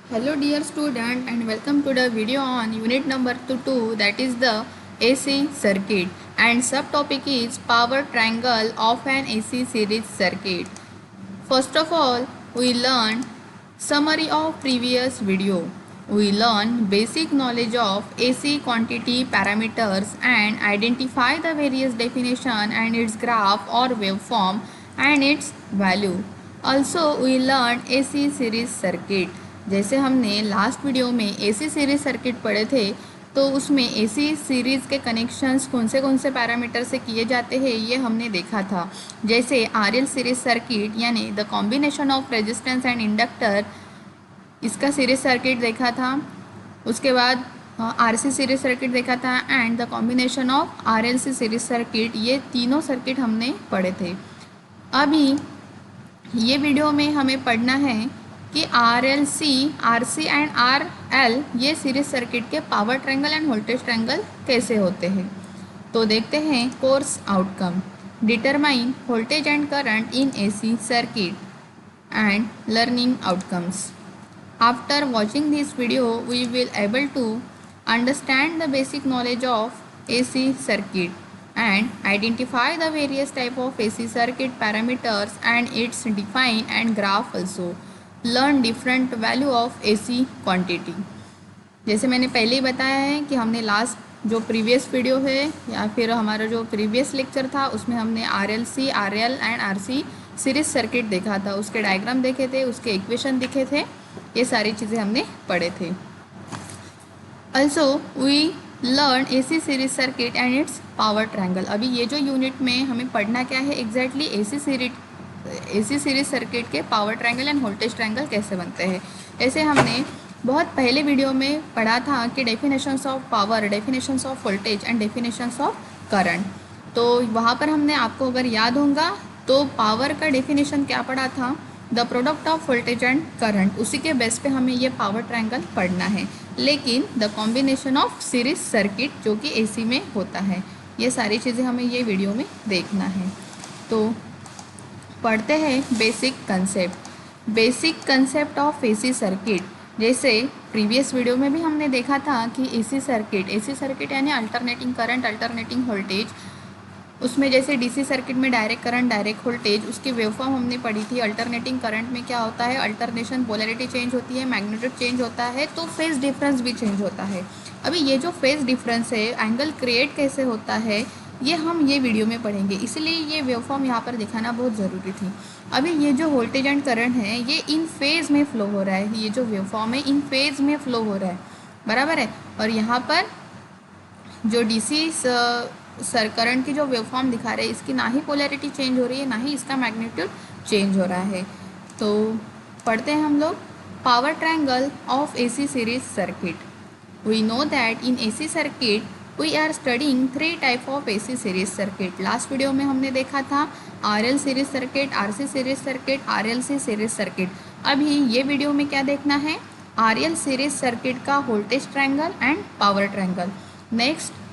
Hello dear student and welcome to the video on unit number 2, that is the AC circuit, and subtopic is power triangle of an AC series circuit. First of all, we learn summary of previous video. We learn basic knowledge of AC quantity parameters and identify the various definition and its graph or waveform and its value. Also we learn AC series circuit. जैसे हमने last video में AC series circuit पढ़े थे, तो उसमें AC series के connections कौन से पैरामीटर से किए जाते हैं ये हमने देखा था। जैसे RL सीरीज सर्किट यानी the combination of resistance and inductor, इसका सीरीज सर्किट देखा था। उसके बाद RC सीरीज सर्किट देखा था and the combination of RLC series circuit, ये तीनों सर्किट हमने पढ़े थे। अभी ये वीडियो में हमें पढ़ना है कि RLC, RC एंड RL ये सीरीज सर्किट के power triangle and voltage triangle कैसे होते हैं। तो देखते हैं course outcome. Determine voltage and current in AC circuit and learning outcomes. After watching this video we will able to understand the basic knowledge of AC circuit and identify the various type of AC circuit parameters and its define and graph also. Learn different value of AC quantity. जैसे मैंने पहले ही बताया है कि हमने last जो previous video है या फिर हमारा जो प्रीवियस लेक्चर था उसमें हमने RLC, RL and RC series circuit देखा था, उसके डायग्राम देखे थे, उसके इक्वेशन दिखे थे, ये सारी चीज़ें हमने पढ़े थे। Also we learn AC series circuit and it's power triangle. अभी ये जो यूनिट में हमें पढ़ना क्या है एग्जैक्टली AC सीरीज सर्किट के power triangle and voltage triangle कैसे बनते हैं। ऐसे हमने बहुत पहले वीडियो में पढ़ा था कि definitions of power, definitions of voltage and definitions of current. तो वहाँ पर हमने, आपको अगर याद होगा तो पावर का डेफिनेशन क्या पढ़ा था, the product of voltage and current, उसी के बेस पे हमें ये पावर ट्रायंगल पढ़ना है। लेकिन the combination of series circuit जो कि AC में होता है, ये सारी चीज़ें हमें ये वीडियो में देखना है। तो पढ़ते हैं basic concept of AC circuit. जैसे प्रीवियस वीडियो में भी हमने देखा था कि AC सर्किट यानी अल्टरनेटिंग करंट, अल्टरनेटिंग वोल्टेज। उसमें जैसे DC सर्किट में डायरेक्ट करंट, डायरेक्ट वोल्टेज, उसकी वेवफॉर्म हमने पढ़ी थी। अल्टरनेटिंग करंट में क्या होता है, अल्टरनेशन पोलैरिटी चेंज होती है, मैग्नीट्यूड चेंज होता है, तो फेज डिफरेंस भी चेंज होता है। अभी ये जो फेज डिफरेंस है, एंगल क्रिएट कैसे होता है, ये हम ये वीडियो में पढ़ेंगे, इसलिए ये वेवफॉर्म यहाँ पर दिखाना बहुत ज़रूरी थी। अभी ये जो वोल्टेज एंड करंट है ये इन फेज़ में फ्लो हो रहा है, ये जो वेवफॉर्म है इन फेज़ में फ्लो हो रहा है, बराबर है। और यहाँ पर जो DC करंट की जो वेवफॉर्म दिखा रहे हैं, इसकी ना ही पोलैरिटी चेंज हो रही है, ना ही इसका मैग्नीट्यूड चेंज हो रहा है। तो पढ़ते हैं हम लोग power triangle of AC series circuit. We know that in AC circuit we are studying 3 type of AC series circuit. Last video में हमने देखा था RL series circuit, RC series circuit, RLC series circuit. अभी ये video में क्या देखना है, RL सीरीज सर्किट का voltage triangle and power triangle. Next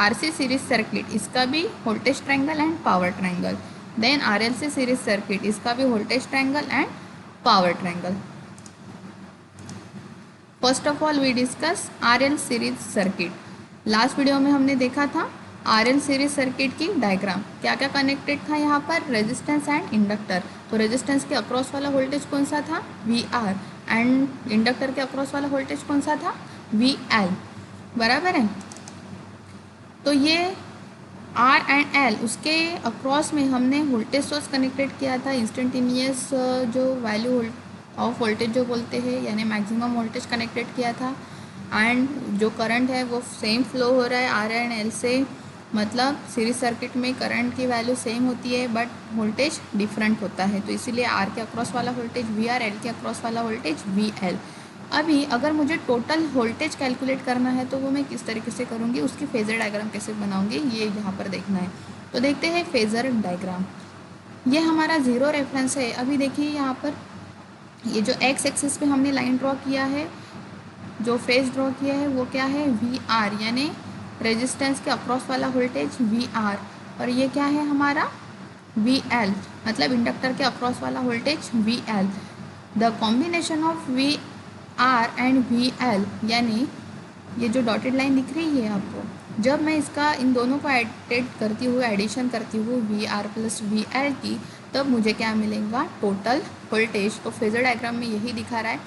RC series circuit, इसका भी voltage triangle and power triangle. Then RLC series circuit, इसका भी voltage triangle and power triangle. First of all we discuss RL series circuit. Last video में हमने देखा था RL series circuit की diagram, क्या क्या कनेक्टेड था यहाँ पर, रेजिस्टेंस एंड इंडक्टर। तो रेजिस्टेंस के अक्रॉस वाला वोल्टेज कौन सा था, VR, एंड इंडक्टर के अक्रॉस वाला वोल्टेज कौन सा था, VL, बराबर है। तो ये R एंड L, उसके अक्रॉस में हमने वोल्टेज सोर्स कनेक्टेड किया था, इंस्टेंटेनियस जो वैल्यू ऑफ वोल्टेज जो बोलते हैं, यानी मैक्सिमम वोल्टेज कनेक्टेड किया था। एंड जो करंट है वो सेम फ्लो हो रहा है R एंड L से, मतलब सीरीज सर्किट में करंट की वैल्यू सेम होती है बट वोल्टेज डिफरेंट होता है। तो इसीलिए R के अक्रॉस वाला वोल्टेज VR, L के अक्रॉस वाला वोल्टेज VL। अभी अगर मुझे टोटल वोल्टेज कैलकुलेट करना है तो वो मैं किस तरीके से करूँगी, उसकी फेज़र डायग्राम कैसे बनाऊँगी, ये यहाँ पर देखना है। तो देखते हैं फेज़र डायग्राम। ये हमारा ज़ीरो रेफरेंस है। अभी देखिए यहाँ पर ये जो एक्स एक्सिस पे हमने लाइन ड्रॉ किया है, जो फेज ड्रॉ किया है वो क्या है, VR, यानी रेजिस्टेंस के अक्रॉस वाला वोल्टेज VR, और ये क्या है हमारा VL, मतलब इंडक्टर के अक्रॉस वाला voltage VL। The combination of R and V L, यानी ये जो डॉटेड लाइन दिख रही है आपको, जब मैं इसका इन दोनों को एड करती हूँ, एडिशन करती हूँ V R plus V L की, तब मुझे क्या मिलेगा, टोटल वोल्टेज। तो फेजर डायग्राम में यही दिखा रहा है,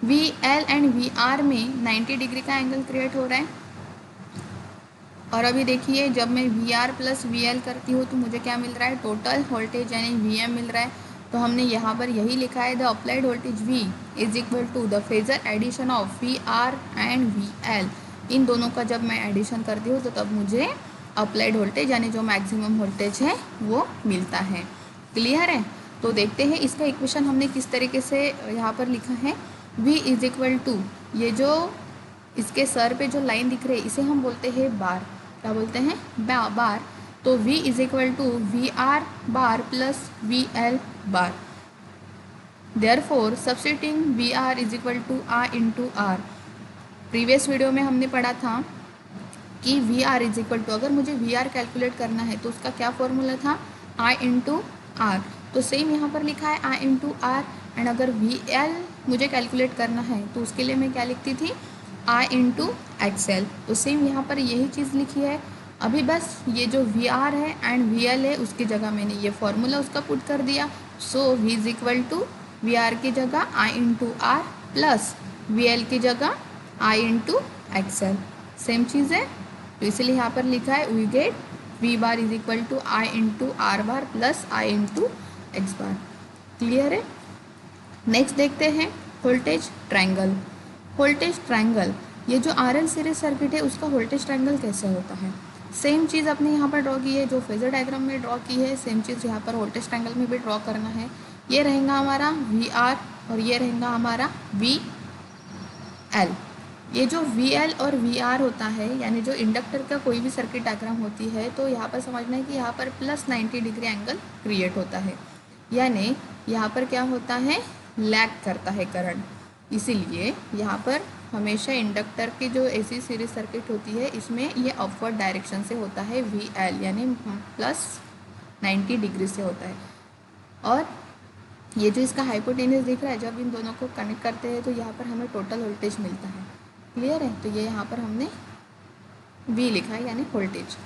V L and V R में 90 डिग्री का एंगल क्रिएट हो रहा है। और अभी देखिए जब मैं V R plus V L करती हूँ तो मुझे क्या मिल रहा है, टोटल वोल्टेज यानी वी एम मिल रहा है। तो हमने यहाँ पर यही लिखा है, the applied voltage V is equal to the phasor addition of V R and V L. इन दोनों का जब मैं एडिशन करती हूँ तो तब मुझे अप्लाइड वोल्टेज यानी जो मैक्सिमम वोल्टेज है वो मिलता है। क्लियर है? तो देखते हैं इसका इक्वेशन हमने किस तरीके से यहाँ पर लिखा है। v इज इक्वल टू, ये जो इसके सर पे जो लाइन दिख रही है इसे हम बोलते हैं बार। क्या बोलते हैं, बार। तो v is equal to V R bar plus V L bar. Therefore substituting V R is equal to I into R. Previous video में हमने पढ़ा था कि V R is equal to, अगर मुझे वी आर कैलकुलेट करना है तो उसका क्या फॉर्मूला था, आई इंटू आर। तो सेम यहाँ पर लिखा है आई इंटू आर। एंड अगर वी एल मुझे कैलकुलेट करना है तो उसके लिए मैं क्या लिखती थी, आई इंटू एक्सएल। तो सेम यहाँ पर यही चीज़ लिखी है। अभी बस ये जो वी आर है एंड वी एल है उसकी जगह मैंने ये फॉर्मूला उसका पुट कर दिया। So V is equal to V R की जगह I into R plus V L की जगह आई इंटू एक्सएल। सेम चीज़ है, तो इसलिए यहाँ पर लिखा है V get V bar is equal to I into R bar plus I into X bar. Clear है? नेक्स्ट देखते हैं वोल्टेज ट्रायंगल। वोल्टेज ट्रायंगल, ये जो आर एल सीरीज सर्किट है उसका वोल्टेज ट्रायंगल कैसे होता है। सेम चीज़ आपने यहाँ पर ड्रॉ की है, जो फेजर डायग्राम में ड्रॉ की है सेम चीज़ यहाँ पर वोल्टेज ट्रायंगल में भी ड्रॉ करना है। ये रहेगा हमारा वी आर और ये रहेगा हमारा वी एल। ये जो वी एल और वी आर होता है, यानी जो इंडक्टर का कोई भी सर्किट डायग्राम होती है, तो यहाँ पर समझना है कि यहाँ पर प्लस 90 डिग्री एंगल क्रिएट होता है, यानी यहाँ पर क्या होता है, लैग करता है करंट। इसीलिए यहाँ पर हमेशा इंडक्टर की जो एसी सीरीज सर्किट होती है इसमें ये अपवर्ड डायरेक्शन से होता है, वी एल यानी प्लस 90 डिग्री से होता है। और ये जो इसका हाइपोटेनस दिख रहा है, जब इन दोनों को कनेक्ट करते हैं तो यहाँ पर हमें टोटल वोल्टेज मिलता है। क्लियर है? तो ये यहाँ पर हमने V लिखा है यानी वोल्टेज।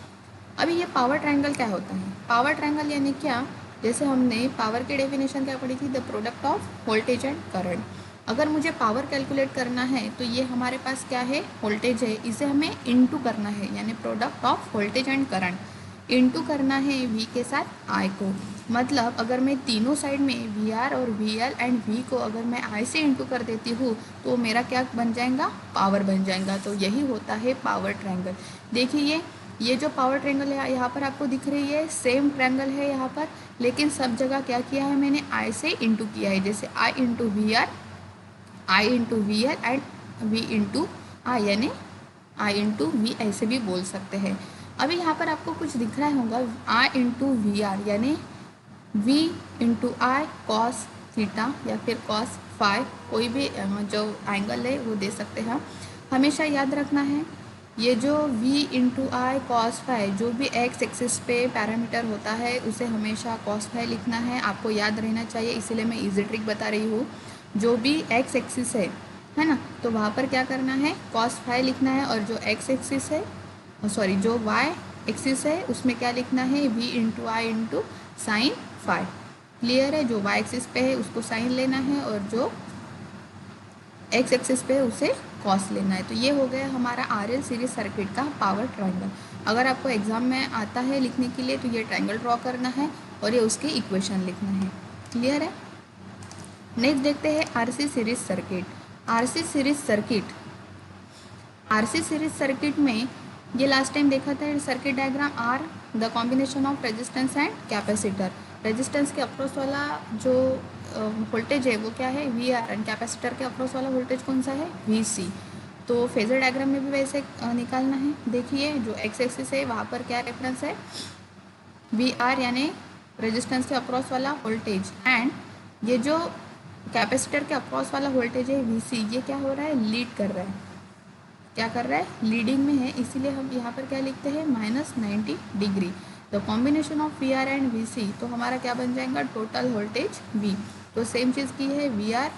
अभी ये पावर ट्रायंगल क्या होता है, पावर ट्रायंगल यानी क्या, जैसे हमने पावर की डेफिनेशन क्या पढ़ी थी, the product of voltage and current. अगर मुझे पावर कैलकुलेट करना है तो ये हमारे पास क्या है, वोल्टेज है, इसे हमें इनटू करना है, यानी product of voltage and current into करना है V के साथ I को। मतलब अगर मैं तीनों साइड में वी आर और वी एल एंड वी को अगर मैं आई से इंटू कर देती हूँ तो मेरा क्या बन जाएगा, पावर बन जाएगा। तो यही होता है पावर ट्रायंगल। देखिए ये जो पावर ट्रायंगल है यहाँ पर आपको दिख रही है, सेम ट्रायंगल है यहाँ पर, लेकिन सब जगह क्या किया है, मैंने आई से इंटू किया है। जैसे I into V R, I into V L and V into I, यानी आई इंटू वी ऐसे भी बोल सकते हैं। अभी यहाँ पर आपको कुछ दिख रहा होगा, आई इंटू वी आर यानी v into I cos theta या फिर कॉस फाई, कोई भी जो एंगल है वो दे सकते हैं। हमेशा याद रखना है ये जो v into I cos phi, जो भी एक्स एक्सिस पे पैरामीटर होता है उसे हमेशा कॉस फाई लिखना है, आपको याद रहना चाहिए। इसीलिए मैं इजी ट्रिक बता रही हूँ। जो भी एक्स एक्सिस है ना, तो वहाँ पर क्या करना है, कॉस फाई लिखना है। और जो एक्स एक्सिस है, सॉरी जो वाई एक्सिस है उसमें क्या लिखना है, v इंटू आई इंटू साइन फाई। क्लियर है? जो वाई एक्सिस पे है उसको साइन लेना है और जो एक्स एक्सिस पे है उसे कॉस लेना है। तो ये हो गया हमारा आर एल सीरीज सर्किट का पावर ट्रायंगल। अगर आपको एग्जाम में आता है लिखने के लिए तो ये ट्रायंगल ड्रॉ करना है और ये उसके इक्वेशन लिखना है। क्लियर है? नेक्स्ट देखते हैं R C series circuit. R C series circuit, R C series circuit में ये लास्ट टाइम देखा था circuit diagram, are the combination of resistance and capacitor. Resistance के अक्रॉस वाला जो वोल्टेज है वो क्या है, वी आर, एंड कैपेसिटर के अक्रॉस वाला वोल्टेज कौन सा है, वी सी। तो फेजर डायग्राम में भी वैसे निकालना है। देखिए जो एक्स एक्सिस है वहाँ पर क्या रेफरेंस है, वी आर यानी रेजिस्टेंस के अक्रॉस वाला वोल्टेज, एंड ये जो कैपेसिटर के अक्रॉस वाला वोल्टेज है वी सी, ये क्या हो रहा है, लीड कर रहा है। क्या कर रहा है, लीडिंग में है, इसीलिए हम यहाँ पर क्या लिखते हैं, minus 90 degree. The combination of V R and V C, तो हमारा क्या बन जाएगा, टोटल वोल्टेज वी। तो सेम चीज़ की है, वी आर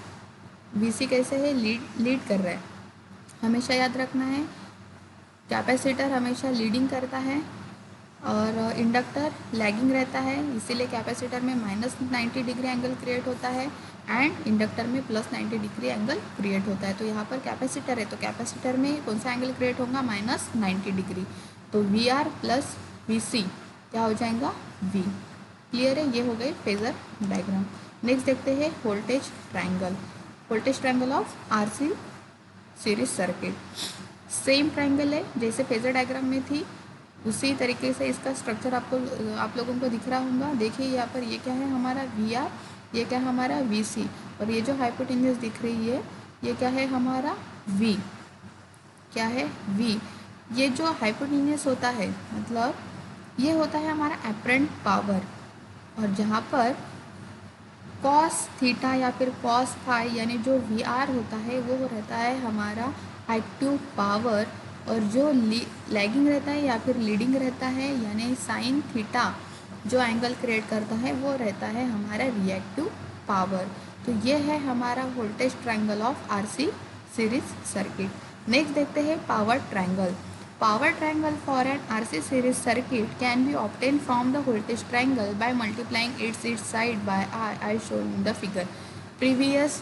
VC कैसे है, लीड कर रहा है, हमेशा याद रखना है। कैपेसिटर हमेशा लीडिंग करता है और इंडक्टर लैगिंग रहता है, इसीलिए कैपेसिटर में -90 डिग्री एंगल क्रिएट होता है एंड इंडक्टर में +90 डिग्री एंगल क्रिएट होता है। तो यहाँ पर कैपेसिटर है तो कैपेसिटर में कौन सा एंगल क्रिएट होगा, -90 डिग्री। तो VR प्लस VC क्या हो जाएगा, V। क्लियर है, ये हो गई फेजर डायग्राम। नेक्स्ट देखते हैं voltage triangle of RC series circuit. Same triangle है जैसे फेजर डायग्राम में थी, उसी तरीके से इसका स्ट्रक्चर आप लोगों को दिख रहा होगा। देखिए यहाँ पर ये क्या है हमारा VR, ये क्या है हमारा VC, और ये जो हाइपोटेन्यूज दिख रही है ये क्या है हमारा V। क्या है V। ये जो हाइपोटेन्यूज होता है मतलब ये होता है हमारा एपरेंट पावर, और जहाँ पर कॉस थीटा या फिर कॉस फाई यानी जो VR होता है वो रहता है हमारा एक्टिव पावर, और जो लैगिंग रहता है या फिर लीडिंग रहता है यानी साइन थीटा जो एंगल क्रिएट करता है वो रहता है हमारा रिएक्टिव पावर। तो ये है हमारा voltage triangle of RC series circuit. Next देखते हैं power triangle. Power triangle for an RC series circuit can be obtained from the voltage triangle by multiplying its side by I as shown in the figure. Previous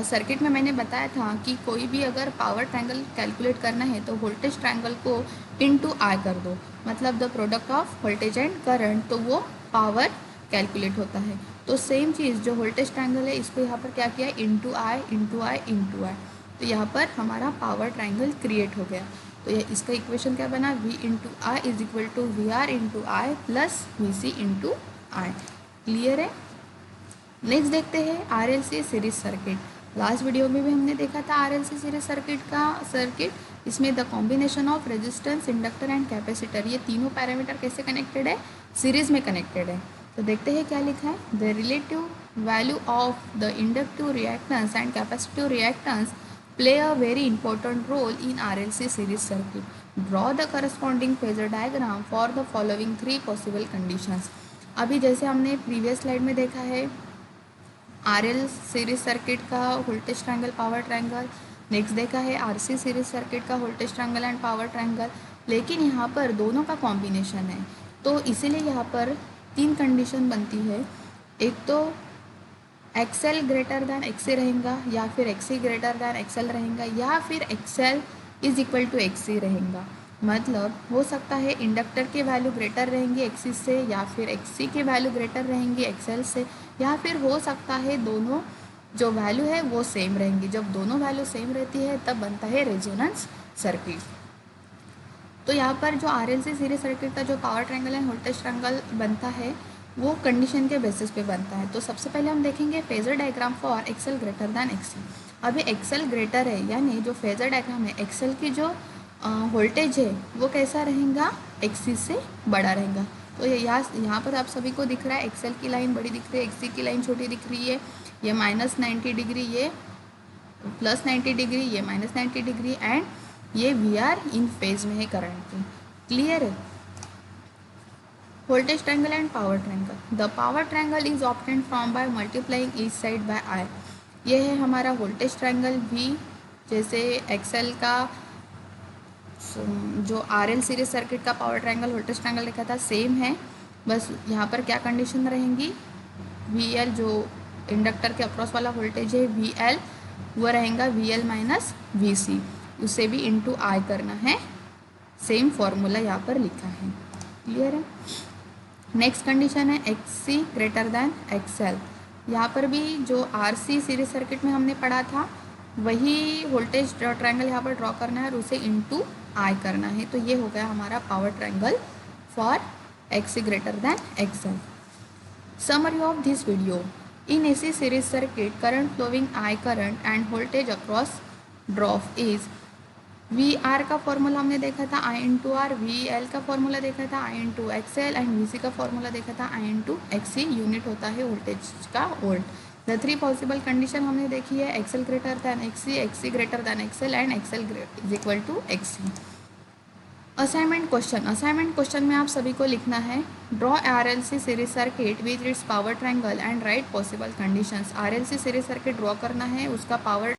circuit में मैंने बताया था कि कोई भी अगर पावर ट्रायंगल कैलकुलेट करना है तो वोल्टेज ट्रायंगल को इनटू I कर दो, मतलब the product of voltage and current, तो वो पावर कैलकुलेट होता है। तो सेम चीज़ जो वोल्टेज ट्रायंगल है इसको यहाँ पर क्या किया, इनटू I, तो यहाँ पर हमारा पावर ट्रायंगल क्रिएट हो गया। तो ये इसका इक्वेशन क्या बना, V into I is equal to VR into I plus VC into I. Clear है। नेक्स्ट देखते हैं RLC series circuit. Last video में भी हमने देखा था RLC सीरीज सर्किट इसमें the combination of resistance, inductor and capacitor, ये तीनों पैरामीटर कैसे कनेक्टेड है, सीरीज में कनेक्टेड है। तो देखते हैं क्या लिखा है, the relative value of the inductive reactance and capacitive reactance play a very important role in RLC series circuit. Draw the corresponding phasor diagram for the following 3 possible conditions. अभी जैसे हमने प्रीवियस स्लाइड में देखा है RL series circuit का voltage triangle, power triangle, next देखा है RC series circuit का voltage triangle and power triangle, लेकिन यहाँ पर दोनों का कॉम्बिनेशन है तो इसीलिए यहाँ पर 3 कंडीशन बनती है। एक तो XL ग्रेटर दैन XC रहेगा, या फिर XC ग्रेटर दैन XL रहेगा, या फिर XL is equal to XC रहेगा। मतलब हो सकता है इंडक्टर के वैल्यू ग्रेटर रहेंगे XC से, या फिर XC के वैल्यू ग्रेटर रहेंगे XL से, या फिर हो सकता है दोनों जो वैल्यू है वो सेम रहेंगी। जब दोनों वैल्यू सेम रहती है तब बनता है रेजोनेंस सर्किट। तो यहाँ पर जो RLC सीरीज सर्किट का जो power triangle and voltage triangle बनता है वो कंडीशन के बेसिस पे बनता है। तो सबसे पहले हम देखेंगे phasor diagram for XL greater than XC। अभी XL ग्रेटर है यानी जो फेजर डायग्राम है XL की जो वोल्टेज है वो कैसा रहेगा, XC से बड़ा रहेगा। तो यहाँ पर आप सभी को दिख रहा है XL की लाइन बड़ी दिख रही है, XC की लाइन छोटी दिख रही है। ये -90 डिग्री, ये +90 डिग्री, ये -90 डिग्री, एंड ये VR इन फेज में है करंट की। क्लियर है। Voltage triangle and power triangle. The power triangle is obtained from by multiplying each side by I. ये है हमारा वोल्टेज ट्रायंगल V, जैसे XL का जो RL सीरीज सर्किट का पावर ट्रायंगल वोल्टेज ट्रायंगल लिखा था सेम है, बस यहाँ पर क्या कंडीशन रहेंगी, VL जो इंडक्टर के अक्रॉस वाला वोल्टेज है VL वो रहेगा VL माइनस VC, उसे भी इंटू I करना है, सेम फॉर्मूला यहाँ पर लिखा है। क्लियर है। नेक्स्ट कंडीशन है XC ग्रेटर दैन XL। यहाँ पर भी जो RC सीरीज सर्किट में हमने पढ़ा था वही वोल्टेज ट्रायंगल यहाँ पर ड्रॉ करना है और उसे इंटू I करना है। तो ये हो गया हमारा power triangle for XC greater than XL। Summary of this video, in AC series circuit current flowing I current and voltage across drop is VR का फॉर्मूला हमने देखा था I इंटू आर, VL का फॉर्मूला देखा था I into XL, and VC का formula देखा था I इंटू XC। यूनिट होता है वोल्टेज का वोल्ट। द 3 पॉसिबल कंडीशन हमने देखी है XL greater than XC, XC greater than XL, and XL is equal to XC। Assignment question में आप सभी को लिखना है draw RLC series circuit with its power triangle and write possible conditions. RLC series circuit draw करना है, उसका power